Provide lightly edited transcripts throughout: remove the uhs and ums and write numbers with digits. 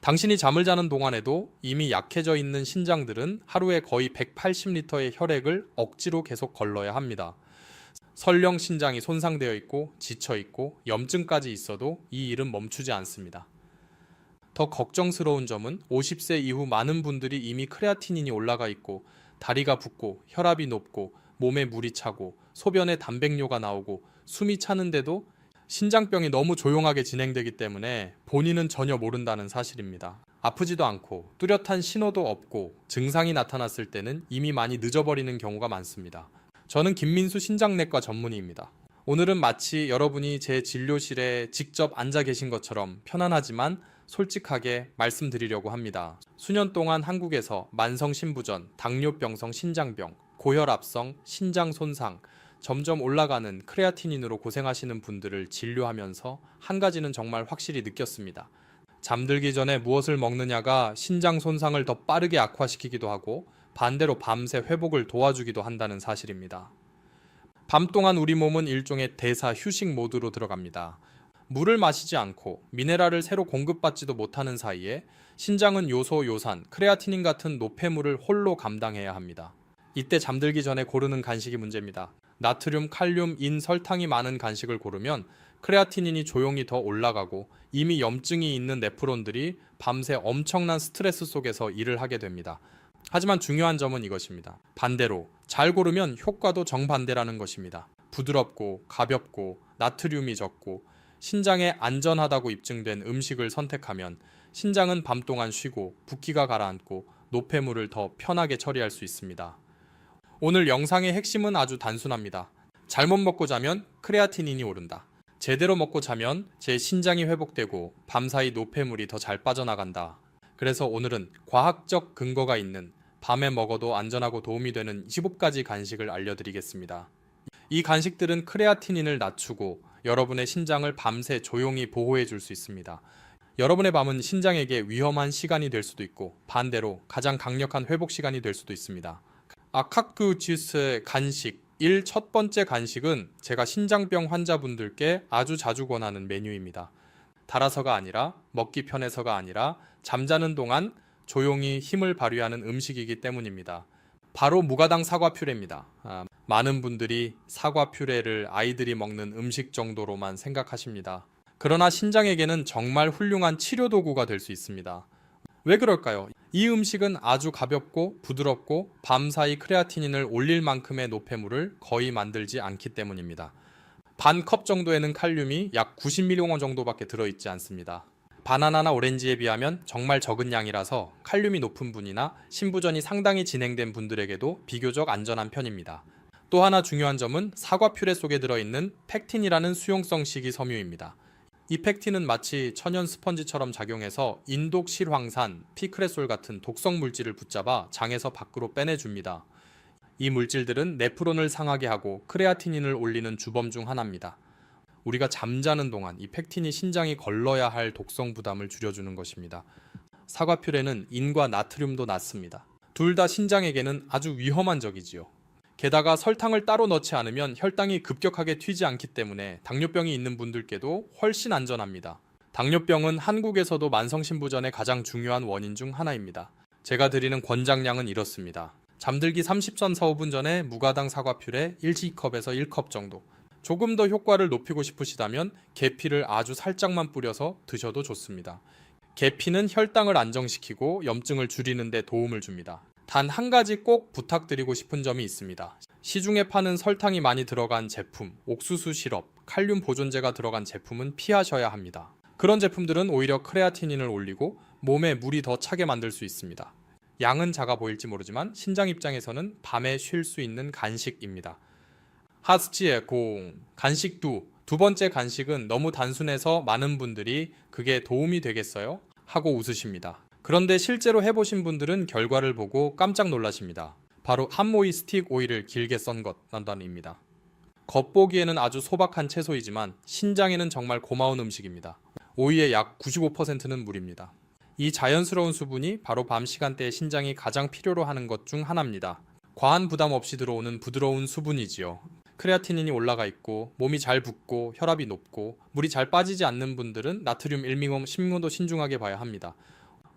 당신이 잠을 자는 동안에도 이미 약해져 있는 신장들은 하루에 거의 180리터의 혈액을 억지로 계속 걸러야 합니다. 설령 신장이 손상되어 있고 지쳐 있고 염증까지 있어도 이 일은 멈추지 않습니다. 더 걱정스러운 점은 50세 이후 많은 분들이 이미 크레아티닌이 올라가 있고 다리가 붓고 혈압이 높고 몸에 물이 차고 소변에 단백뇨가 나오고 숨이 차는데도 신장병이 너무 조용하게 진행되기 때문에 본인은 전혀 모른다는 사실입니다. 아프지도 않고 뚜렷한 신호도 없고 증상이 나타났을 때는 이미 많이 늦어버리는 경우가 많습니다. 저는 김민수 신장내과 전문의입니다. 오늘은 마치 여러분이 제 진료실에 직접 앉아 계신 것처럼 편안하지만 솔직하게 말씀드리려고 합니다. 수년 동안 한국에서 만성신부전, 당뇨병성 신장병, 고혈압성, 신장 손상, 점점 올라가는 크레아티닌으로 고생하시는 분들을 진료하면서 한 가지는 정말 확실히 느꼈습니다. 잠들기 전에 무엇을 먹느냐가 신장 손상을 더 빠르게 악화시키기도 하고 반대로 밤새 회복을 도와주기도 한다는 사실입니다. 밤 동안 우리 몸은 일종의 대사 휴식 모드로 들어갑니다. 물을 마시지 않고 미네랄을 새로 공급받지도 못하는 사이에 신장은 요소, 요산, 크레아티닌 같은 노폐물을 홀로 감당해야 합니다. 이때 잠들기 전에 고르는 간식이 문제입니다. 나트륨, 칼륨, 인, 설탕이 많은 간식을 고르면 크레아티닌이 조용히 더 올라가고 이미 염증이 있는 네프론들이 밤새 엄청난 스트레스 속에서 일을 하게 됩니다. 하지만 중요한 점은 이것입니다. 반대로 잘 고르면 효과도 정반대라는 것입니다. 부드럽고 가볍고 나트륨이 적고 신장에 안전하다고 입증된 음식을 선택하면 신장은 밤 동안 쉬고 붓기가 가라앉고 노폐물을 더 편하게 처리할 수 있습니다. 오늘 영상의 핵심은 아주 단순합니다. 잘못 먹고 자면 크레아티닌이 오른다. 제대로 먹고 자면 제 신장이 회복되고 밤사이 노폐물이 더 잘 빠져나간다. 그래서 오늘은 과학적 근거가 있는 밤에 먹어도 안전하고 도움이 되는 15가지 간식을 알려드리겠습니다. 이 간식들은 크레아티닌을 낮추고 여러분의 신장을 밤새 조용히 보호해 줄 수 있습니다. 여러분의 밤은 신장에게 위험한 시간이 될 수도 있고 반대로 가장 강력한 회복 시간이 될 수도 있습니다. 아카크 주스의 간식 1 첫 번째 간식은 제가 신장병 환자분들께 아주 자주 권하는 메뉴입니다. 달아서가 아니라 먹기 편해서가 아니라 잠자는 동안 조용히 힘을 발휘하는 음식이기 때문입니다. 바로 무가당 사과 퓨레입니다. 많은 분들이 사과 퓨레를 아이들이 먹는 음식 정도로만 생각하십니다. 그러나 신장에게는 정말 훌륭한 치료 도구가 될 수 있습니다. 왜 그럴까요? 이 음식은 아주 가볍고 부드럽고 밤사이 크레아티닌을 올릴 만큼의 노폐물을 거의 만들지 않기 때문입니다. 반 컵 정도에는 칼륨이 약 90mg 정도밖에 들어있지 않습니다. 바나나나 오렌지에 비하면 정말 적은 양이라서 칼륨이 높은 분이나 신부전이 상당히 진행된 분들에게도 비교적 안전한 편입니다. 또 하나 중요한 점은 사과 퓨레 속에 들어있는 팩틴이라는 수용성 식이섬유입니다. 이 팩틴은 마치 천연 스펀지처럼 작용해서 인독실황산, 피크레솔 같은 독성 물질을 붙잡아 장에서 밖으로 빼내줍니다. 이 물질들은 네프론을 상하게 하고 크레아티닌을 올리는 주범 중 하나입니다. 우리가 잠자는 동안 이 팩틴이 신장이 걸러야 할 독성 부담을 줄여주는 것입니다. 사과 퓨레는 인과 나트륨도 낮습니다. 둘 다 신장에게는 아주 위험한 적이지요. 게다가 설탕을 따로 넣지 않으면 혈당이 급격하게 튀지 않기 때문에 당뇨병이 있는 분들께도 훨씬 안전합니다. 당뇨병은 한국에서도 만성신부전의 가장 중요한 원인 중 하나입니다. 제가 드리는 권장량은 이렇습니다. 잠들기 30전 4-5분 전에 무가당 사과 퓨레 1C컵에서 1컵 정도. 조금 더 효과를 높이고 싶으시다면 계피를 아주 살짝만 뿌려서 드셔도 좋습니다. 계피는 혈당을 안정시키고 염증을 줄이는 데 도움을 줍니다. 단 한 가지 꼭 부탁드리고 싶은 점이 있습니다. 시중에 파는 설탕이 많이 들어간 제품, 옥수수 시럽, 칼륨 보존제가 들어간 제품은 피하셔야 합니다. 그런 제품들은 오히려 크레아티닌을 올리고 몸에 물이 더 차게 만들 수 있습니다. 양은 작아 보일지 모르지만 신장 입장에서는 밤에 쉴 수 있는 간식입니다. 하스치의 공, 간식 두 번째 간식은 너무 단순해서 많은 분들이 그게 도움이 되겠어요? 하고 웃으십니다. 그런데 실제로 해보신 분들은 결과를 보고 깜짝 놀라십니다. 바로 한모이 스틱 오일을 길게 썬 것 난단입니다. 겉보기에는 아주 소박한 채소이지만 신장에는 정말 고마운 음식입니다. 오이의 약 95%는 물입니다. 이 자연스러운 수분이 바로 밤 시간대에 신장이 가장 필요로 하는 것 중 하나입니다. 과한 부담 없이 들어오는 부드러운 수분이지요. 크레아티닌이 올라가 있고 몸이 잘 붓고 혈압이 높고 물이 잘 빠지지 않는 분들은 나트륨 1mg, 10mg도 신중하게 봐야 합니다.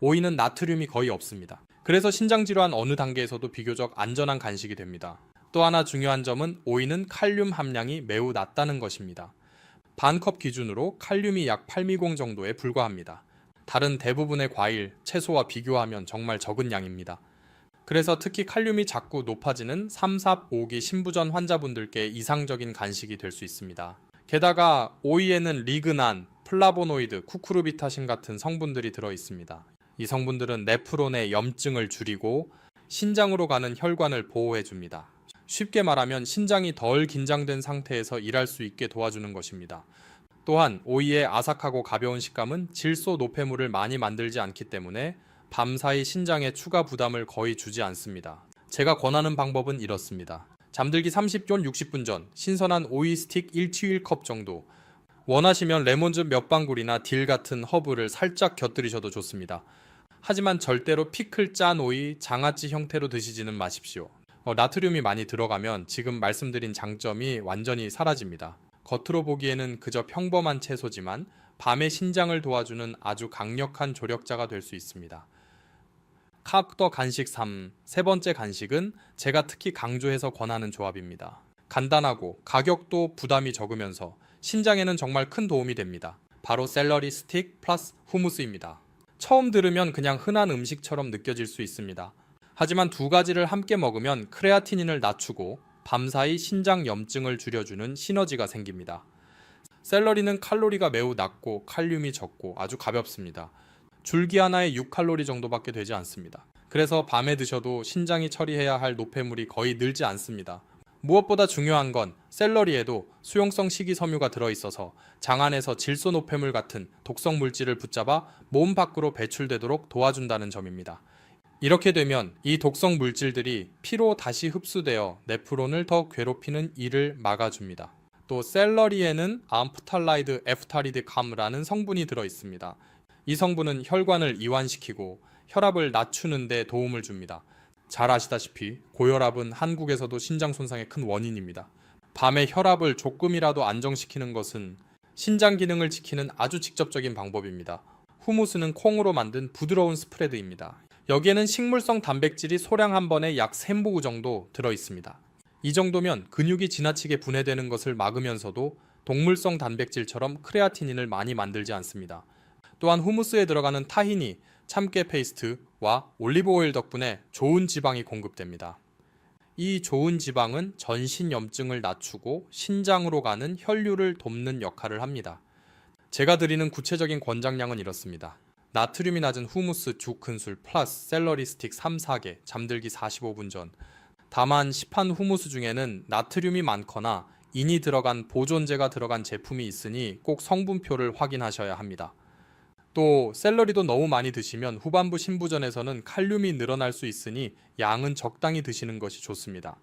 오이는 나트륨이 거의 없습니다. 그래서 신장 질환 어느 단계에서도 비교적 안전한 간식이 됩니다. 또 하나 중요한 점은 오이는 칼륨 함량이 매우 낮다는 것입니다. 반컵 기준으로 칼륨이 약 8미공 정도에 불과합니다. 다른 대부분의 과일, 채소와 비교하면 정말 적은 양입니다. 그래서 특히 칼륨이 자꾸 높아지는 3, 4, 5기 신부전 환자분들께 이상적인 간식이 될 수 있습니다. 게다가 오이에는 리그난, 플라보노이드, 쿠쿠르비타신 같은 성분들이 들어 있습니다. 이 성분들은 네프론의 염증을 줄이고 신장으로 가는 혈관을 보호해 줍니다. 쉽게 말하면 신장이 덜 긴장된 상태에서 일할 수 있게 도와주는 것입니다. 또한 오이의 아삭하고 가벼운 식감은 질소 노폐물을 많이 만들지 않기 때문에 밤사이 신장에 추가 부담을 거의 주지 않습니다. 제가 권하는 방법은 이렇습니다. 잠들기 30분, 60분 전 신선한 오이 스틱 1티윌컵 정도, 원하시면 레몬즙 몇 방울이나 딜 같은 허브를 살짝 곁들이셔도 좋습니다. 하지만 절대로 피클 짠 오이, 장아찌 형태로 드시지는 마십시오. 나트륨이 많이 들어가면 지금 말씀드린 장점이 완전히 사라집니다. 겉으로 보기에는 그저 평범한 채소지만 밤의 신장을 도와주는 아주 강력한 조력자가 될 수 있습니다. 카크터 간식 3, 세 번째 간식은 제가 특히 강조해서 권하는 조합입니다. 간단하고 가격도 부담이 적으면서 신장에는 정말 큰 도움이 됩니다. 바로 샐러리 스틱 플러스 후무스입니다. 처음 들으면 그냥 흔한 음식처럼 느껴질 수 있습니다. 하지만 두 가지를 함께 먹으면 크레아티닌을 낮추고 밤사이 신장 염증을 줄여주는 시너지가 생깁니다. 샐러리는 칼로리가 매우 낮고 칼륨이 적고 아주 가볍습니다. 줄기 하나에 6칼로리 정도밖에 되지 않습니다. 그래서 밤에 드셔도 신장이 처리해야 할 노폐물이 거의 늘지 않습니다. 무엇보다 중요한 건 샐러리에도 수용성 식이섬유가 들어있어서 장 안에서 질소 노폐물 같은 독성 물질을 붙잡아 몸 밖으로 배출되도록 도와준다는 점입니다. 이렇게 되면 이 독성 물질들이 피로 다시 흡수되어 네프론을 더 괴롭히는 일을 막아줍니다. 또 샐러리에는 암프탈라이드 에프타리드 감라는 성분이 들어있습니다. 이 성분은 혈관을 이완시키고 혈압을 낮추는 데 도움을 줍니다. 잘 아시다시피 고혈압은 한국에서도 신장 손상의 큰 원인입니다. 밤에 혈압을 조금이라도 안정시키는 것은 신장 기능을 지키는 아주 직접적인 방법입니다. 후무스는 콩으로 만든 부드러운 스프레드입니다. 여기에는 식물성 단백질이 소량 한 번에 약 3모금 정도 들어있습니다. 이 정도면 근육이 지나치게 분해되는 것을 막으면서도 동물성 단백질처럼 크레아티닌을 많이 만들지 않습니다. 또한 후무스에 들어가는 타히니, 참깨 페이스트와 올리브 오일 덕분에 좋은 지방이 공급됩니다. 이 좋은 지방은 전신 염증을 낮추고 신장으로 가는 혈류를 돕는 역할을 합니다. 제가 드리는 구체적인 권장량은 이렇습니다. 나트륨이 낮은 후무스 2큰술 플러스 샐러리 스틱 3, 4개, 잠들기 45분 전. 다만 시판 후무스 중에는 나트륨이 많거나 인이 들어간 보존제가 들어간 제품이 있으니 꼭 성분표를 확인하셔야 합니다. 또 샐러리도 너무 많이 드시면 후반부 신부전에서는 칼륨이 늘어날 수 있으니 양은 적당히 드시는 것이 좋습니다.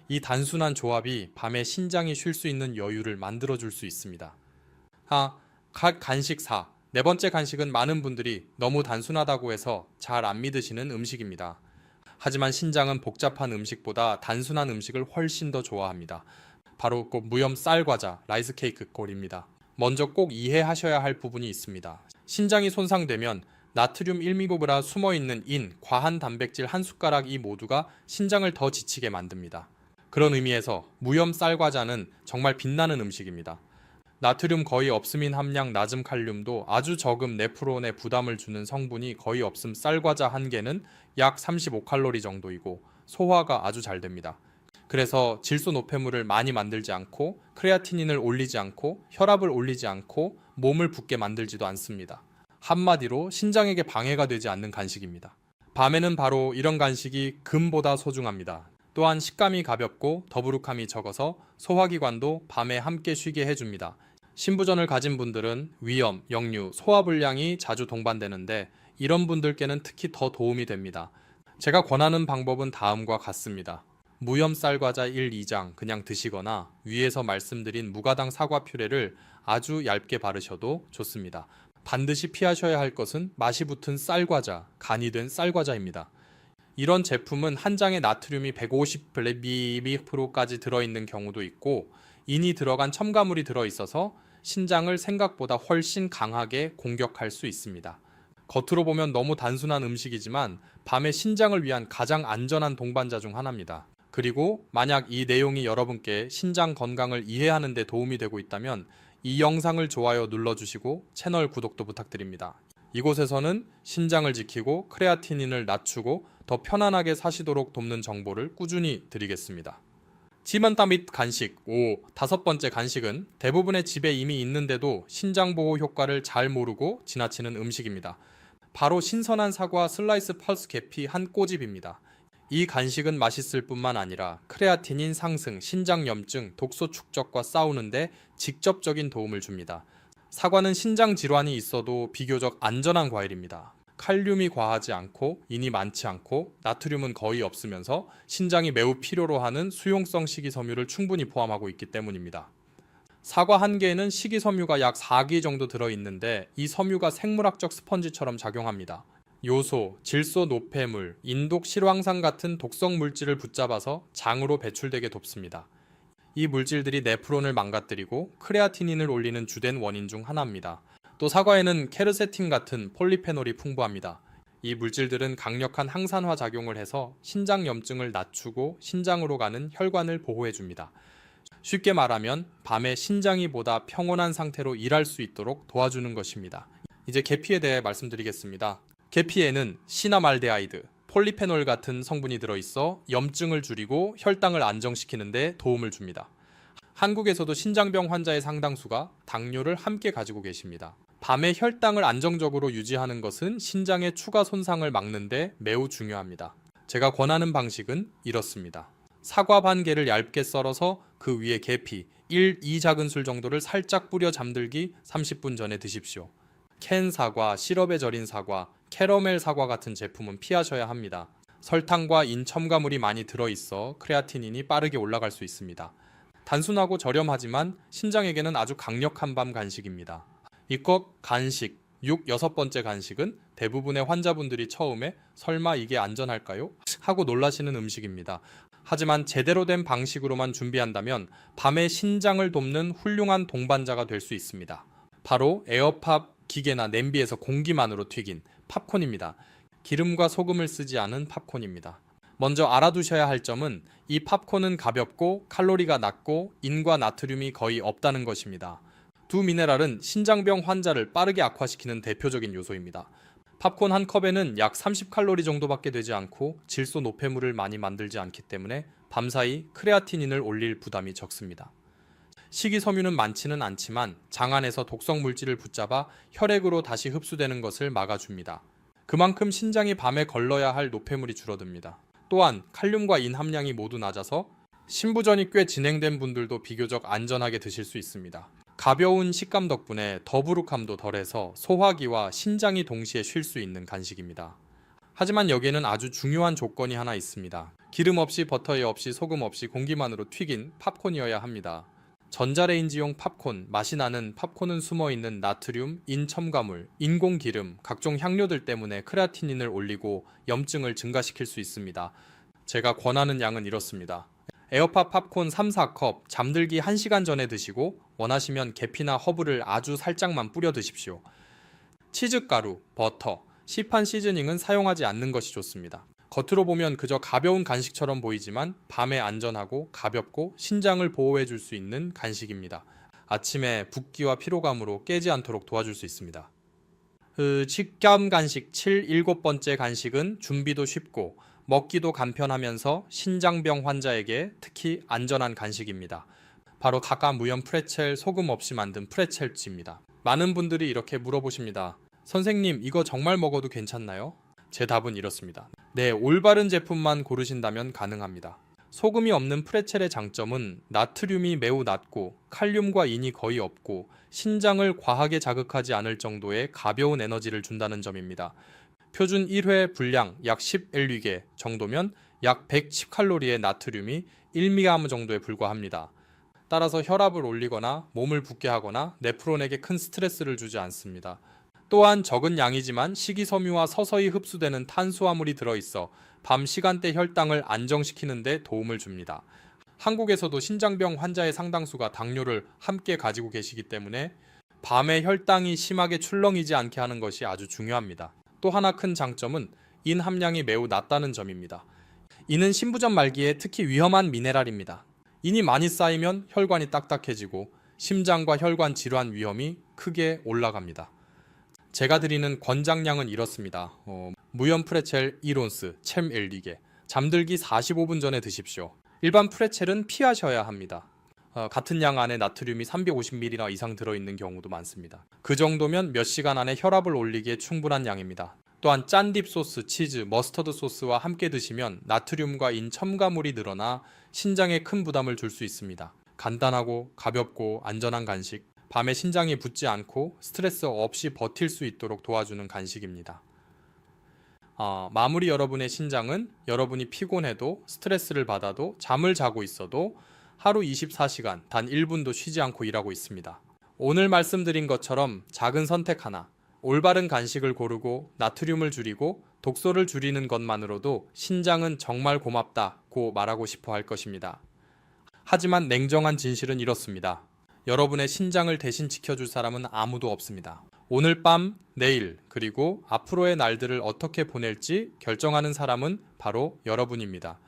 이 단순한 조합이 밤에 신장이 쉴 수 있는 여유를 만들어줄 수 있습니다. 간식 4. 네 번째 간식은 많은 분들이 너무 단순하다고 해서 잘 안 믿으시는 음식입니다. 하지만 신장은 복잡한 음식보다 단순한 음식을 훨씬 더 좋아합니다. 바로 꼭 무염 쌀과자, 라이스 케이크 꼴입니다. 먼저 꼭 이해하셔야 할 부분이 있습니다. 신장이 손상되면 나트륨 1mg가 숨어있는 인, 과한 단백질 한 숟가락 이 모두가 신장을 더 지치게 만듭니다. 그런 의미에서 무염 쌀과자는 정말 빛나는 음식입니다. 나트륨 거의 없음인 함량 낮은 칼륨도 아주 적은 네프론에 부담을 주는 성분이 거의 없음 쌀과자 한 개는 약 35칼로리 정도이고 소화가 아주 잘 됩니다. 그래서 질소 노폐물을 많이 만들지 않고 크레아티닌을 올리지 않고 혈압을 올리지 않고 몸을 붓게 만들지도 않습니다. 한마디로 신장에게 방해가 되지 않는 간식입니다. 밤에는 바로 이런 간식이 금보다 소중합니다. 또한 식감이 가볍고 더부룩함이 적어서 소화기관도 밤에 함께 쉬게 해줍니다. 신부전을 가진 분들은 위염, 역류, 소화불량이 자주 동반되는데 이런 분들께는 특히 더 도움이 됩니다. 제가 권하는 방법은 다음과 같습니다. 무염 쌀과자 1, 2장 그냥 드시거나 위에서 말씀드린 무가당 사과 퓨레를 아주 얇게 바르셔도 좋습니다. 반드시 피하셔야 할 것은 맛이 붙은 쌀과자, 간이 된 쌀과자입니다. 이런 제품은 한 장에 나트륨이 150mg까지 들어있는 경우도 있고 인이 들어간 첨가물이 들어있어서 신장을 생각보다 훨씬 강하게 공격할 수 있습니다. 겉으로 보면 너무 단순한 음식이지만 밤에 신장을 위한 가장 안전한 동반자 중 하나입니다. 그리고 만약 이 내용이 여러분께 신장 건강을 이해하는 데 도움이 되고 있다면 이 영상을 좋아요 눌러주시고 채널 구독도 부탁드립니다. 이곳에서는 신장을 지키고 크레아티닌을 낮추고 더 편안하게 사시도록 돕는 정보를 꾸준히 드리겠습니다. 지만타 및 간식 5. 다섯 번째 간식은 대부분의 집에 이미 있는데도 신장 보호 효과를 잘 모르고 지나치는 음식입니다. 바로 신선한 사과 슬라이스 펄스 계피 한 꼬집입니다. 이 간식은 맛있을 뿐만 아니라 크레아티닌 상승, 신장 염증, 독소 축적과 싸우는데 직접적인 도움을 줍니다. 사과는 신장 질환이 있어도 비교적 안전한 과일입니다. 칼륨이 과하지 않고 인이 많지 않고 나트륨은 거의 없으면서 신장이 매우 필요로 하는 수용성 식이섬유를 충분히 포함하고 있기 때문입니다. 사과 한 개에는 식이섬유가 약 4기 정도 들어있는데 이 섬유가 생물학적 스펀지처럼 작용합니다. 요소, 질소 노폐물, 인독 실황산 같은 독성 물질을 붙잡아서 장으로 배출되게 돕습니다. 이 물질들이 네프론을 망가뜨리고 크레아티닌을 올리는 주된 원인 중 하나입니다. 또 사과에는 케르세틴 같은 폴리페놀이 풍부합니다. 이 물질들은 강력한 항산화 작용을 해서 신장 염증을 낮추고 신장으로 가는 혈관을 보호해줍니다. 쉽게 말하면 밤에 신장이 보다 평온한 상태로 일할 수 있도록 도와주는 것입니다. 이제 계피에 대해 말씀드리겠습니다. 계피에는 시나말데하이드, 폴리페놀 같은 성분이 들어있어 염증을 줄이고 혈당을 안정시키는 데 도움을 줍니다. 한국에서도 신장병 환자의 상당수가 당뇨를 함께 가지고 계십니다. 밤에 혈당을 안정적으로 유지하는 것은 신장의 추가 손상을 막는 데 매우 중요합니다. 제가 권하는 방식은 이렇습니다. 사과 반 개를 얇게 썰어서 그 위에 계피 1, 2작은술 정도를 살짝 뿌려 잠들기 30분 전에 드십시오. 캔 사과, 시럽에 절인 사과, 캐러멜 사과 같은 제품은 피하셔야 합니다. 설탕과 인 첨가물이 많이 들어있어 크레아티닌이 빠르게 올라갈 수 있습니다. 단순하고 저렴하지만 신장에게는 아주 강력한 밤 간식입니다. 이것 간식 6. 여섯 번째 간식은 대부분의 환자분들이 처음에 설마 이게 안전할까요? 하고 놀라시는 음식입니다. 하지만 제대로 된 방식으로만 준비한다면 밤에 신장을 돕는 훌륭한 동반자가 될 수 있습니다. 바로 에어팝 기계나 냄비에서 공기만으로 튀긴 팝콘입니다. 기름과 소금을 쓰지 않은 팝콘입니다. 먼저 알아두셔야 할 점은 이 팝콘은 가볍고 칼로리가 낮고 인과 나트륨이 거의 없다는 것입니다. 두 미네랄은 신장병 환자를 빠르게 악화시키는 대표적인 요소입니다. 팝콘 한 컵에는 약 30칼로리 정도밖에 되지 않고 질소 노폐물을 많이 만들지 않기 때문에 밤사이 크레아티닌을 올릴 부담이 적습니다. 식이섬유는 많지는 않지만 장 안에서 독성 물질을 붙잡아 혈액으로 다시 흡수되는 것을 막아줍니다. 그만큼 신장이 밤에 걸러야 할 노폐물이 줄어듭니다. 또한 칼륨과 인 함량이 모두 낮아서 신부전이 꽤 진행된 분들도 비교적 안전하게 드실 수 있습니다. 가벼운 식감 덕분에 더부룩함도 덜해서 소화기와 신장이 동시에 쉴 수 있는 간식입니다. 하지만 여기에는 아주 중요한 조건이 하나 있습니다. 기름 없이 버터에 없이 소금 없이 공기만으로 튀긴 팝콘이어야 합니다. 전자레인지용 팝콘, 맛이 나는 팝콘은 숨어있는 나트륨, 인 첨가물, 인공기름, 각종 향료들 때문에 크레아티닌을 올리고 염증을 증가시킬 수 있습니다. 제가 권하는 양은 이렇습니다. 에어팝 팝콘 3, 4컵 잠들기 1시간 전에 드시고 원하시면 계피나 허브를 아주 살짝만 뿌려 드십시오. 치즈가루, 버터, 시판 시즈닝은 사용하지 않는 것이 좋습니다. 겉으로 보면 그저 가벼운 간식처럼 보이지만 밤에 안전하고 가볍고 신장을 보호해 줄 수 있는 간식입니다. 아침에 붓기와 피로감으로 깨지 않도록 도와줄 수 있습니다. 식감 간식 7, 7번째 간식은 준비도 쉽고 먹기도 간편하면서 신장병 환자에게 특히 안전한 간식입니다. 바로 카카 무염 프레첼 소금 없이 만든 프레첼즈입니다. 많은 분들이 이렇게 물어보십니다. 선생님, 이거 정말 먹어도 괜찮나요? 제 답은 이렇습니다. 네, 올바른 제품만 고르신다면 가능합니다. 소금이 없는 프레첼의 장점은 나트륨이 매우 낮고 칼륨과 인이 거의 없고 신장을 과하게 자극하지 않을 정도의 가벼운 에너지를 준다는 점입니다. 표준 1회 분량 약 10엘리게 정도면 약 110칼로리의 나트륨이 1mg 정도에 불과합니다. 따라서 혈압을 올리거나 몸을 붓게 하거나 네프론에게 큰 스트레스를 주지 않습니다. 또한 적은 양이지만 식이섬유와 서서히 흡수되는 탄수화물이 들어있어 밤 시간대 혈당을 안정시키는 데 도움을 줍니다. 한국에서도 신장병 환자의 상당수가 당뇨를 함께 가지고 계시기 때문에 밤에 혈당이 심하게 출렁이지 않게 하는 것이 아주 중요합니다. 또 하나 큰 장점은 인 함량이 매우 낮다는 점입니다. 인은 신부전 말기에 특히 위험한 미네랄입니다. 인이 많이 쌓이면 혈관이 딱딱해지고 심장과 혈관 질환 위험이 크게 올라갑니다. 제가 드리는 권장량은 이렇습니다. 무염 프레첼 1온스, 챔 1리게. 잠들기 45분 전에 드십시오. 일반 프레첼은 피하셔야 합니다. 같은 양 안에 나트륨이 350ml 이상 들어있는 경우도 많습니다. 그 정도면 몇 시간 안에 혈압을 올리기에 충분한 양입니다. 또한 짠딥 소스, 치즈, 머스터드 소스와 함께 드시면 나트륨과 인 첨가물이 늘어나 신장에 큰 부담을 줄 수 있습니다. 간단하고 가볍고 안전한 간식, 밤에 신장이 붓지 않고 스트레스 없이 버틸 수 있도록 도와주는 간식입니다. 마무리 여러분의 신장은 여러분이 피곤해도 스트레스를 받아도 잠을 자고 있어도 하루 24시간 단 1분도 쉬지 않고 일하고 있습니다. 오늘 말씀드린 것처럼 작은 선택 하나, 올바른 간식을 고르고 나트륨을 줄이고 독소를 줄이는 것만으로도 신장은 정말 고맙다고 말하고 싶어 할 것입니다. 하지만 냉정한 진실은 이렇습니다. 여러분의 신장을 대신 지켜줄 사람은 아무도 없습니다. 오늘 밤, 내일, 그리고 앞으로의 날들을 어떻게 보낼지 결정하는 사람은 바로 여러분입니다.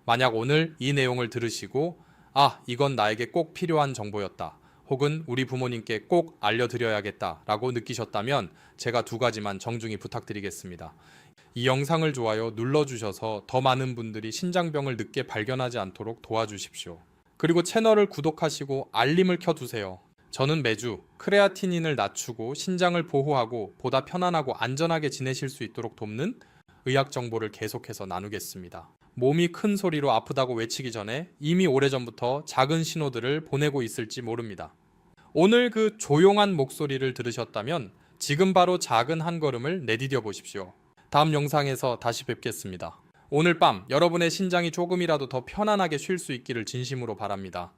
만약 오늘 이 내용을 들으시고 이건 나에게 꼭 필요한 정보였다. 혹은 우리 부모님께 꼭 알려드려야겠다 라고 느끼셨다면 제가 2가지만 정중히 부탁드리겠습니다. 이 영상을 좋아요 눌러주셔서 더 많은 분들이 신장병을 늦게 발견하지 않도록 도와주십시오. 그리고 채널을 구독하시고 알림을 켜두세요. 저는 매주 크레아티닌을 낮추고 신장을 보호하고 보다 편안하고 안전하게 지내실 수 있도록 돕는 의학 정보를 계속해서 나누겠습니다. 몸이 큰 소리로 아프다고 외치기 전에 이미 오래전부터 작은 신호들을 보내고 있을지 모릅니다. 오늘 그 조용한 목소리를 들으셨다면 지금 바로 작은 한 걸음을 내디뎌 보십시오. 다음 영상에서 다시 뵙겠습니다. 오늘 밤 여러분의 신장이 조금이라도 더 편안하게 쉴 수 있기를 진심으로 바랍니다.